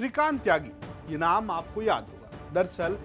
श्रीकांत त्यागी, ये नाम आपको याद होगा। दरअसल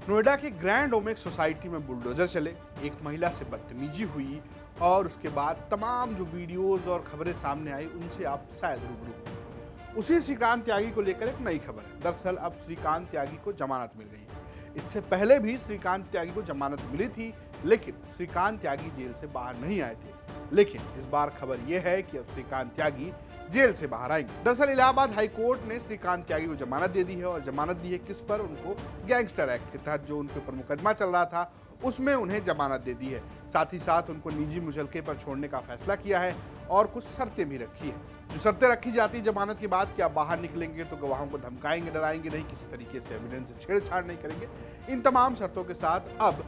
नोएडा के ग्रैंड ओमेक्स सोसाइटी में बुलडोजर चले, एक महिला से बदतमीजी हुई और उसके बाद तमाम जो वीडियोस और खबरें सामने आई उनसे आप शायद रूबरू हुए। उसी श्रीकांत त्यागी को लेकर एक नई खबर है। दरअसल अब श्रीकांत त्यागी को जमानत मिल गई है। इससे पहले भी श्रीकांत त्यागी को जमानत मिली थी, लेकिन श्रीकांत त्यागी जेल से बाहर नहीं आए थे। लेकिन इस बार खबर यह है कि अब श्रीकांत त्यागी जेल से बाहर आएंगे। दरअसल इलाहाबाद हाई कोर्ट ने श्रीकांत त्यागी को जमानत दे दी है और जमानत दी है किस पर? उनको गैंगस्टर एक्ट के तहत जो उनके ऊपर मुकदमा चल रहा था उसमें उन्हें जमानत दे दी है। साथ ही साथ उनको निजी मुचलके पर छोड़ने का फैसला किया है और कुछ शर्तें भी रखी है। जो शर्तें रखी जाती जमानत के बाद कि आप बाहर निकलेंगे तो गवाहों को धमकाएंगे, डराएंगे नहीं, किसी तरीके से एविडेंस से छेड़छाड़ नहीं करेंगे। इन तमाम शर्तों के साथ अब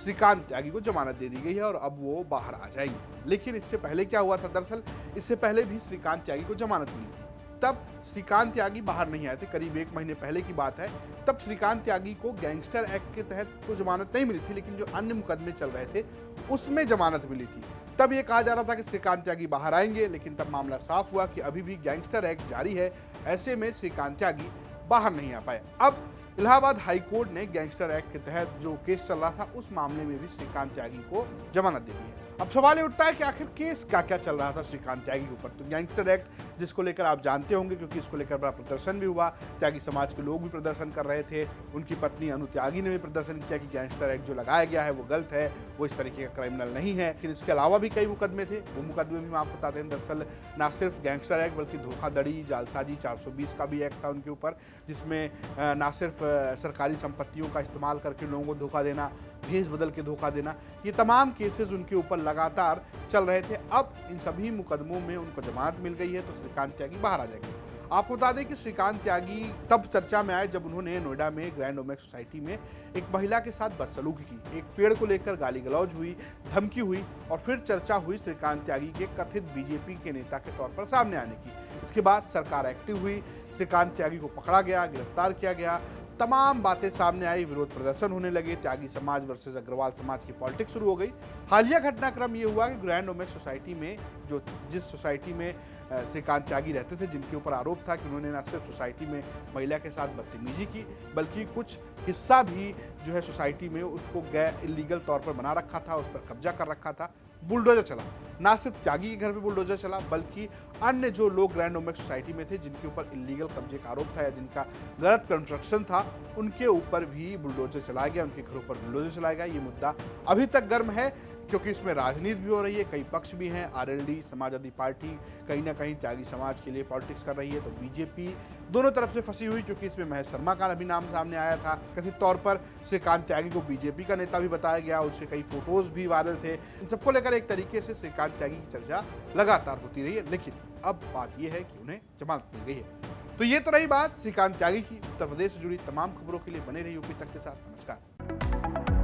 श्रीकांत त्यागी को जमानत दे दी गई है और अब वो बाहर आ जाएंगे। लेकिन इससे पहले क्या हुआ था? दरअसल इससे पहले भी श्रीकांत त्यागी को जमानत मिली थी, तब श्रीकांत त्यागी बाहर नहीं आए थे। करीब 1 महीने पहले की बात है। तब श्रीकांत त्यागी को गैंगस्टर एक्ट के तहत तो जमानत नहीं मिली थी, लेकिन जो अन्य मुकदमे चल रहे थे उसमें जमानत मिली थी। तब ये कहा जा रहा था कि श्रीकांत त्यागी बाहर आएंगे, लेकिन तब मामला साफ हुआ कि अभी भी गैंगस्टर एक्ट जारी है। ऐसे में श्रीकांत त्यागी बाहर नहीं आ पाए। अब इलाहाबाद हाई कोर्ट ने गैंगस्टर एक्ट के तहत जो केस चल रहा था उस मामले में भी श्रीकांत त्यागी को जमानत दे दी है। अब सवाल ये उठता है कि आखिर केस क्या क्या चल रहा था श्रीकांत त्यागी के ऊपर। तो गैंगस्टर एक्ट जिसको लेकर आप जानते होंगे, क्योंकि इसको लेकर बड़ा प्रदर्शन भी हुआ। त्यागी समाज के लोग भी प्रदर्शन कर रहे थे। उनकी पत्नी अनु त्यागी ने भी प्रदर्शन किया कि गैंगस्टर एक्ट जो लगाया गया है वो गलत है, वो इस तरीके का क्रिमिनल नहीं है। लेकिन इसके अलावा भी कई मुकदमे थे। वो मुकदमे भी मैं आपको बताते हैं। दरअसल ना सिर्फ गैंगस्टर एक्ट बल्कि धोखाधड़ी, जालसाजी 420 का भी एक्ट था उनके ऊपर, जिसमें ना सिर्फ सरकारी संपत्तियों का इस्तेमाल करके लोगों को धोखा देना, भेस बदल के धोखा देना, ये तमाम केसेस उनके ऊपर लगातार चल रहे थे। अब इन सभी मुकदमों में उनको जमानत मिल गई है तो श्रीकांत त्यागी बाहर आ जाएंगे। आपको बता दें कि श्रीकांत त्यागी तब चर्चा में आए जब उन्होंने नोएडा में ग्रैंड ओमेक्स सोसाइटी में एक महिला के साथ बदसलूकी की। एक पेड़ को लेकर गाली गलौज हुई, धमकी हुई और फिर चर्चा हुई श्रीकांत त्यागी के कथित बीजेपी के नेता के तौर पर सामने आने की। इसके बाद सरकार एक्टिव हुई, श्रीकांत त्यागी को पकड़ा गया, गिरफ्तार किया गया, तमाम बातें सामने आई, विरोध प्रदर्शन होने लगे, त्यागी समाज वर्सेस अग्रवाल समाज की पॉलिटिक्स शुरू हो गई। हालिया घटनाक्रम ये हुआ कि ग्रैंड ओमेक्स सोसाइटी में जिस सोसाइटी में श्रीकांत त्यागी रहते थे, जिनके ऊपर आरोप था कि उन्होंने न सिर्फ सोसाइटी में महिला के साथ बदतमीजी की बल्कि कुछ हिस्सा भी जो है सोसाइटी में उसको गैर इलीगल तौर पर बना रखा था, उस पर कब्जा कर रखा था। बुलडोजर चला, ना सिर्फ त्यागी के घर पे बुलडोजर चला बल्कि अन्य जो लोग ग्रैंड ओमेक्स सोसाइटी में थे जिनके ऊपर इलीगल कब्जे का आरोप था या जिनका गलत कंस्ट्रक्शन था, उनके ऊपर भी बुलडोजर चलाया गया, उनके घरों पर बुलडोजर चलाया गया। ये मुद्दा अभी तक गर्म है क्योंकि इसमें राजनीति भी हो रही है, कई पक्ष भी हैं। आरएलडी समाजवादी पार्टी कहीं ना कहीं त्यागी समाज के लिए पॉलिटिक्स कर रही है, तो बीजेपी दोनों तरफ से फंसी हुई, क्योंकि इसमें महेश शर्मा का भी नाम सामने आया था। कथित तौर पर श्रीकांत त्यागी को बीजेपी का नेता भी बताया गया, उससे कई फोटोज भी वायरल थे। इन सबको लेकर एक तरीके से श्रीकांत त्यागी की चर्चा लगातार होती रही है, लेकिन अब बात यह है कि उन्हें जमानत मिल गई है। तो ये तो रही बात श्रीकांत त्यागी की। उत्तर प्रदेश से जुड़ी तमाम खबरों के लिए बने रहिए यूपी तक के साथ। नमस्कार।